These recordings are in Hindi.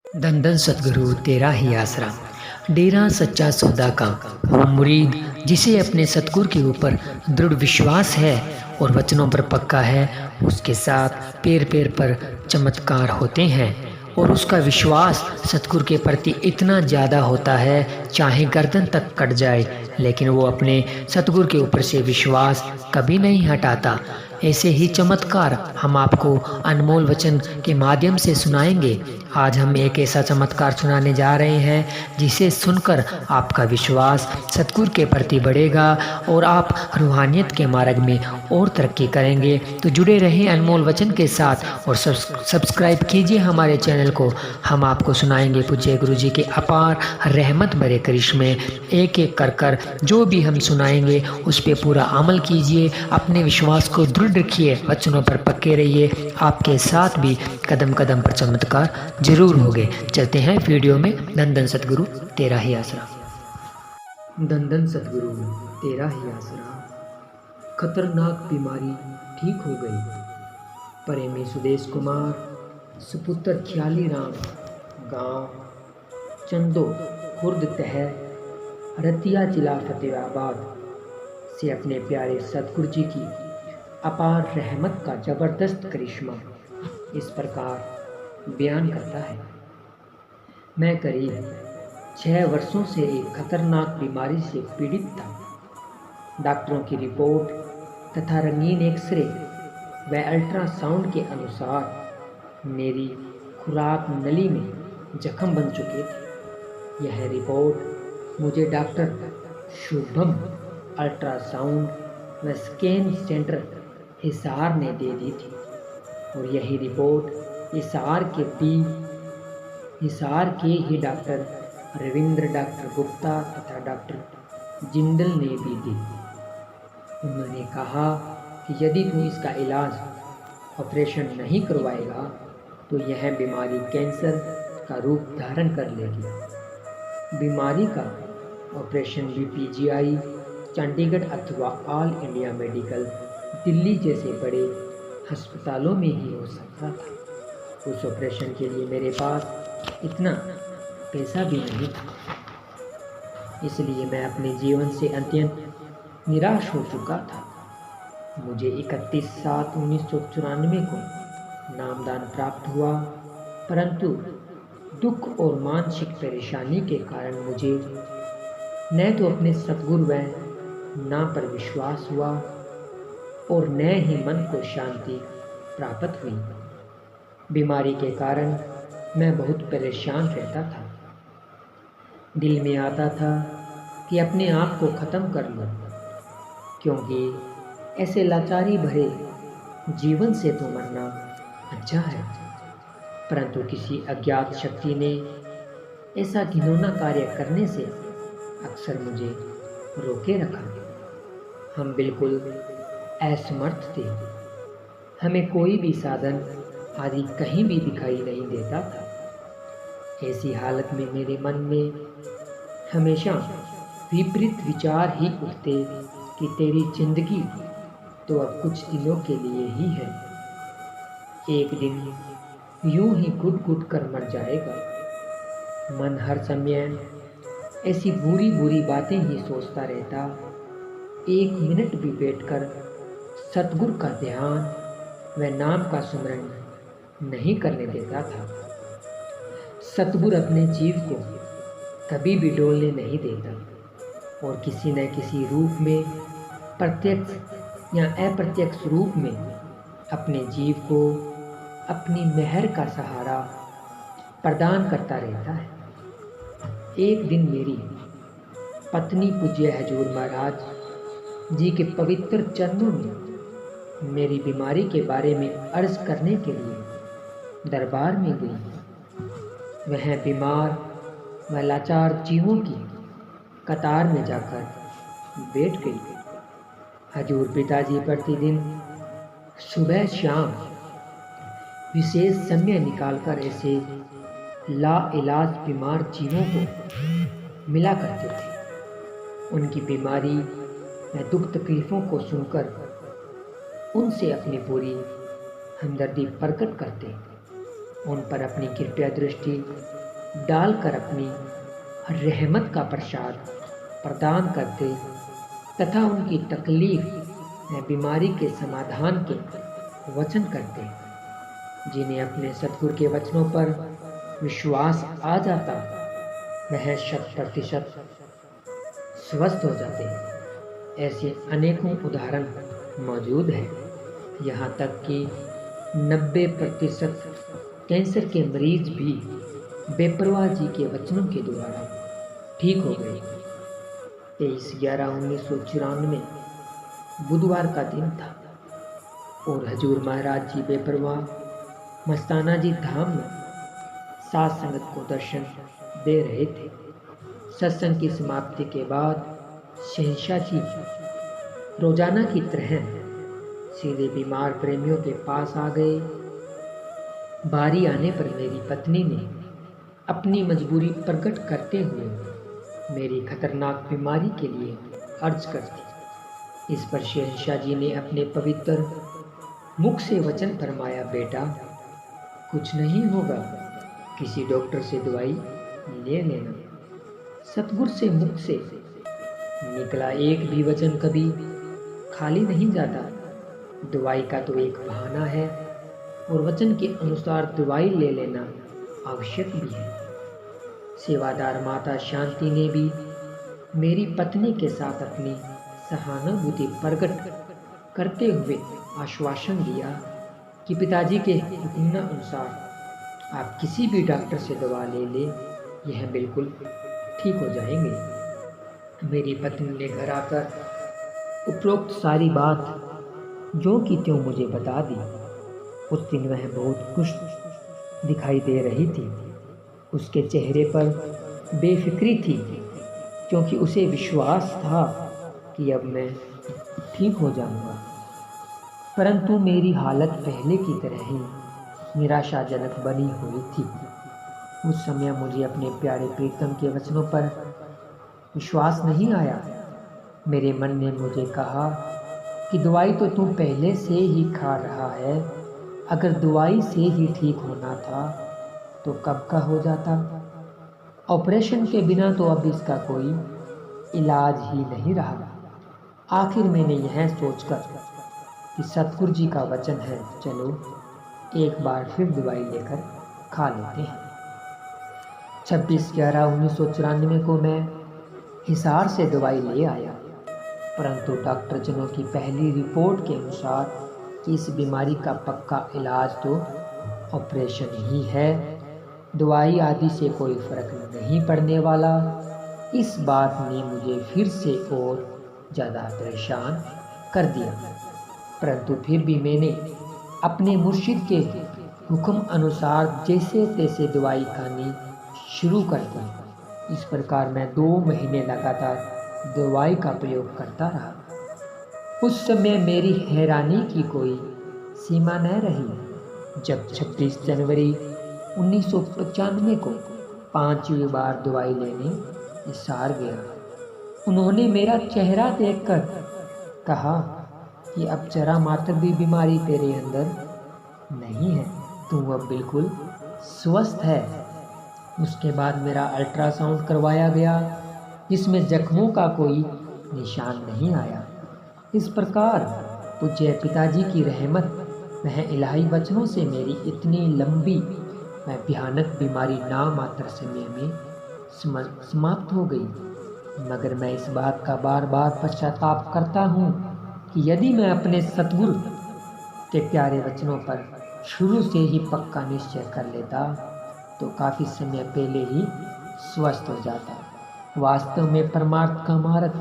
धन धन सतगुरु तेरा ही आसरा। डेरा सच्चा सौदा का वो मुरीद जिसे अपने सतगुरु के ऊपर दृढ़ विश्वास है और वचनों पर पक्का है, उसके साथ पैर पैर पर चमत्कार होते हैं। और उसका विश्वास सतगुरु के प्रति इतना ज़्यादा होता है, चाहे गर्दन तक कट जाए लेकिन वो अपने सतगुरु के ऊपर से विश्वास कभी नहीं हटाता। ऐसे ही चमत्कार हम आपको अनमोल वचन के माध्यम से सुनाएंगे। आज हम एक ऐसा चमत्कार सुनाने जा रहे हैं जिसे सुनकर आपका विश्वास सतगुरु के प्रति बढ़ेगा और आप रूहानियत के मार्ग में और तरक्की करेंगे। तो जुड़े रहें अनमोल वचन के साथ और सब्सक्राइब कीजिए हमारे चैनल को। हम आपको सुनाएंगे पूज्य गुरु जी के अपार रहमत भरे करिश्मे। एक एक कर जो भी हम सुनाएंगे उस पर पूरा अमल कीजिए, अपने विश्वास को दृढ़ रखिए, वचनों पर पक्के रहिए। आपके साथ भी कदम कदम पर चमत्कार जरूर होंगे। चलते हैं वीडियो में। धन धन सतगुरु तेरा ही आसरा। धन धन सतगुरु तेरा ही आसरा। खतरनाक बीमारी ठीक हो गई। प्रेमी सुदेश कुमार सुपुत्र ख्याली राम, गांव चंदो खुर्द तह रतिया जिला फतेहाबाद से अपने प्यारे सतगुरु जी की अपार रहमत का जबरदस्त करिश्मा इस प्रकार बयान करता है। मैं करीब 6 वर्षों से एक खतरनाक बीमारी से पीड़ित था। डॉक्टरों की रिपोर्ट तथा रंगीन एक्सरे व अल्ट्रासाउंड के अनुसार मेरी खुराक नली में जख्म बन चुके थे। यह रिपोर्ट मुझे डॉक्टर शुभम अल्ट्रासाउंड व स्कैन सेंटर हिसार ने दे दी थी और यही रिपोर्ट हिसार के ही डॉक्टर रविंद्र, डॉक्टर गुप्ता तथा डॉक्टर जिंदल ने भी दी। उन्होंने कहा कि यदि तू इसका इलाज ऑपरेशन नहीं करवाएगा तो यह बीमारी कैंसर का रूप धारण कर लेगी। बीमारी का ऑपरेशन भी पीजीआई, चंडीगढ़ अथवा ऑल इंडिया मेडिकल दिल्ली जैसे बड़े अस्पतालों में ही हो सकता था। उस ऑपरेशन के लिए मेरे पास इतना पैसा भी नहीं था, इसलिए मैं अपने जीवन से अत्यंत निराश हो चुका था। मुझे 31/7/1994 को नामदान प्राप्त हुआ, परंतु दुख और मानसिक परेशानी के कारण मुझे न तो अपने सतगुरु व ना पर विश्वास हुआ और न ही मन को शांति प्राप्त हुई। बीमारी के कारण मैं बहुत परेशान रहता था। दिल में आता था कि अपने आप को ख़त्म कर लूं, क्योंकि ऐसे लाचारी भरे जीवन से तो मरना अच्छा है। परंतु किसी अज्ञात शक्ति ने ऐसा घिनौना कार्य करने से अक्सर मुझे रोके रखा। हम बिल्कुल असमर्थ थे। हमें कोई भी साधन आदि कहीं भी दिखाई नहीं देता था। ऐसी हालत में मेरे मन में हमेशा विपरीत विचार ही उठते कि तेरी जिंदगी तो अब कुछ दिनों के लिए ही है। एक दिन यूं ही घुट घुट कर मर जाएगा। मन हर समय ऐसी बुरी बुरी बातें ही सोचता रहता। एक मिनट भी बैठकर सतगुरु का ध्यान व नाम का सुमरन नहीं करने देता था। सतगुरु अपने जीव को कभी भी डोलने नहीं देता और किसी न किसी रूप में, प्रत्यक्ष या अप्रत्यक्ष रूप में, अपने जीव को अपनी मेहर का सहारा प्रदान करता रहता है। एक दिन मेरी पत्नी पूज्य हजूर महाराज जी के पवित्र चरणों में मेरी बीमारी के बारे में अर्ज करने के लिए दरबार में गई। वह बीमार व लाचार जीवों की कतार में जाकर बैठ गई। हजूर पिताजी प्रतिदिन सुबह शाम विशेष समय निकालकर ऐसे लाइलाज बीमार जीवों को मिला करते थे। उनकी बीमारी व दुख तकलीफ़ों को सुनकर उनसे अपनी पूरी हमदर्दी प्रकट करते, उन पर अपनी कृपया दृष्टि डालकर अपनी रहमत का प्रसाद प्रदान करते तथा उनकी तकलीफ व बीमारी के समाधान के वचन करते। जिन्हें अपने सतगुरु के वचनों पर विश्वास आ जाता वह 100% स्वस्थ हो जाते। ऐसे अनेकों उदाहरण मौजूद हैं। यहाँ तक कि 90% कैंसर के मरीज भी बेपरवाह जी के वचनों के द्वारा ठीक हो गए। 23/11/1994 बुधवार का दिन था और हजूर महाराज जी बेपरवाह मस्ताना जी धाम में साध संगत को दर्शन दे रहे थे। सत्संग की समाप्ति के बाद शहंशाह जी रोजाना की तरह सीधे बीमार प्रेमियों के पास आ गए। बारी आने पर मेरी पत्नी ने अपनी मजबूरी प्रकट करते हुए मेरी खतरनाक बीमारी के लिए अर्ज कर दी। इस पर शहंशाह जी ने अपने पवित्र मुख से वचन फरमाया, बेटा कुछ नहीं होगा, किसी डॉक्टर से दवाई ले लेना। सतगुरु से मुख से निकला एक भी वचन कभी खाली नहीं जाता। दवाई का तो एक बहाना है और वचन के अनुसार दवाई ले लेना आवश्यक भी है। सेवादार माता शांति ने भी मेरी पत्नी के साथ अपनी सहानुभूति प्रकट करते हुए आश्वासन दिया कि पिताजी के हुक्म अनुसार आप किसी भी डॉक्टर से दवा ले लें, यह बिल्कुल ठीक हो जाएंगे। मेरी पत्नी ने घर आकर उपरोक्त सारी बात जो की त्यों मुझे बता दी। उस दिन वह बहुत खुश दिखाई दे रही थी। उसके चेहरे पर बेफिक्री थी क्योंकि उसे विश्वास था कि अब मैं ठीक हो जाऊंगा। परंतु मेरी हालत पहले की तरह ही निराशाजनक बनी हुई थी। उस समय मुझे अपने प्यारे प्रीतम के वचनों पर विश्वास नहीं आया। मेरे मन ने मुझे कहा कि दवाई तो तू पहले से ही खा रहा है, अगर दवाई से ही ठीक होना था तो कब का हो जाता। ऑपरेशन के बिना तो अब इसका कोई इलाज ही नहीं रहा। आखिर मैंने यह सोचकर कि सतगुरु जी का वचन है, चलो एक बार फिर दवाई लेकर खा लेते हैं। 26/11/1994 को मैं हिसार से दवाई ले आया, परंतु डॉक्टर जनों की पहली रिपोर्ट के अनुसार कि इस बीमारी का पक्का इलाज तो ऑपरेशन ही है, दवाई आदि से कोई फर्क नहीं पड़ने वाला। इस बात ने मुझे फिर से और ज़्यादा परेशान कर दिया। परंतु फिर भी मैंने अपने मुर्शिद के हुक्म अनुसार जैसे तैसे दवाई खानी शुरू कर दी। इस प्रकार मैं 2 महीने लगातार दवाई का प्रयोग करता रहा। उस समय मेरी हैरानी की कोई सीमा न रही जब 26 जनवरी 1995 को 5वीं बार दवाई लेने हिसार गया। उन्होंने मेरा चेहरा देखकर कहा कि अब जरा मात्र भी बीमारी तेरे अंदर नहीं है, तू अब बिल्कुल स्वस्थ है। उसके बाद मेरा अल्ट्रासाउंड करवाया गया जिसमें जख्मों का कोई निशान नहीं आया। इस प्रकार पूज्य पिताजी की रहमत वह इलाही वचनों से मेरी इतनी लंबी व भयानक बीमारी नामात्र समय में समाप्त हो गई। मगर मैं इस बात का बार बार पश्चाताप करता हूँ कि यदि मैं अपने सतगुरु के प्यारे वचनों पर शुरू से ही पक्का निश्चय कर लेता तो काफ़ी समय पहले ही स्वस्थ हो जाता। वास्तव में परमार्थ का मार्ग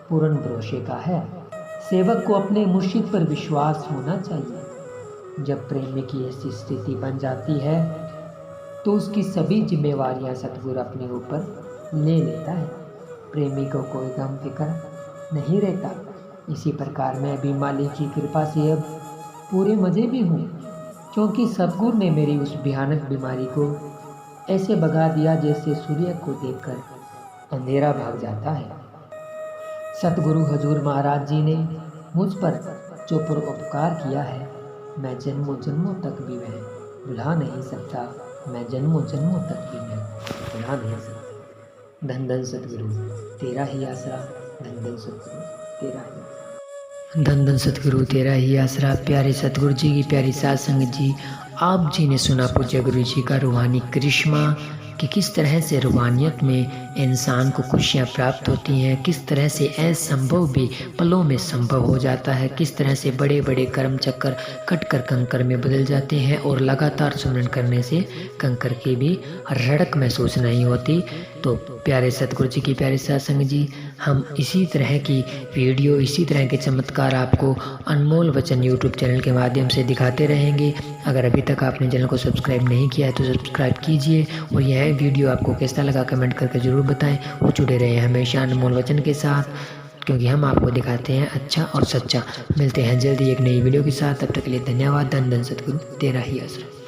पूर्ण भरोसे का है। सेवक को अपने मुर्शिद पर विश्वास होना चाहिए। जब प्रेमी की ऐसी स्थिति बन जाती है तो उसकी सभी जिम्मेवारियां सतगुरु अपने ऊपर ले लेता है। प्रेमी को कोई गम फिक्र नहीं रहता। इसी प्रकार मैं भी मालिक की कृपा से अब पूरे मज़े में हूँ, क्योंकि सतगुरु ने मेरी उस भयानक बीमारी को ऐसे भगा दिया जैसे सूर्य को देखकर अंधेरा भाग जाता है। सतगुरु हजूर महाराज जी ने मुझ पर जो परोपकार किया है मैं जन्मों जन्मों तक भी वह भुला नहीं सकता। मैं जन्मों जन्मों तक भी मैं राम ही आसरा। धन धन सतगुरु तेरा ही आसरा, धन धन सतगुरु तेरा ही आसरा। धन धन सतगुरु तेरा ही आसरा। प्यारे सतगुरु जी की प्यारी साध संगत जी, आप जी ने सुना पूज्य गुरु जी का रूहानी करिश्मा कि किस तरह से रूहानियत में इंसान को खुशियाँ प्राप्त होती हैं, किस तरह से असंभव भी पलों में संभव हो जाता है, किस तरह से बड़े बड़े कर्म चक्कर कट कर कंकर में बदल जाते हैं और लगातार सुमरन करने से कंकर की भी रड़क महसूस नहीं होती। तो प्यारे सतगुरु जी की प्यारे साध संगत जी, हम इसी तरह की वीडियो, इसी तरह के चमत्कार आपको अनमोल वचन यूट्यूब चैनल के माध्यम से दिखाते रहेंगे। अगर अभी तक आपने चैनल को सब्सक्राइब नहीं किया है तो सब्सक्राइब कीजिए और यह वीडियो आपको कैसा लगा कमेंट करके ज़रूर बताएं और जुड़े रहें हमेशा अनमोल वचन के साथ, क्योंकि हम आपको दिखाते हैं अच्छा और सच्चा। मिलते हैं जल्दी एक नई वीडियो के साथ, तब तक के लिए धन्यवाद। धन धन सतगुरु तेरा ही आसरा।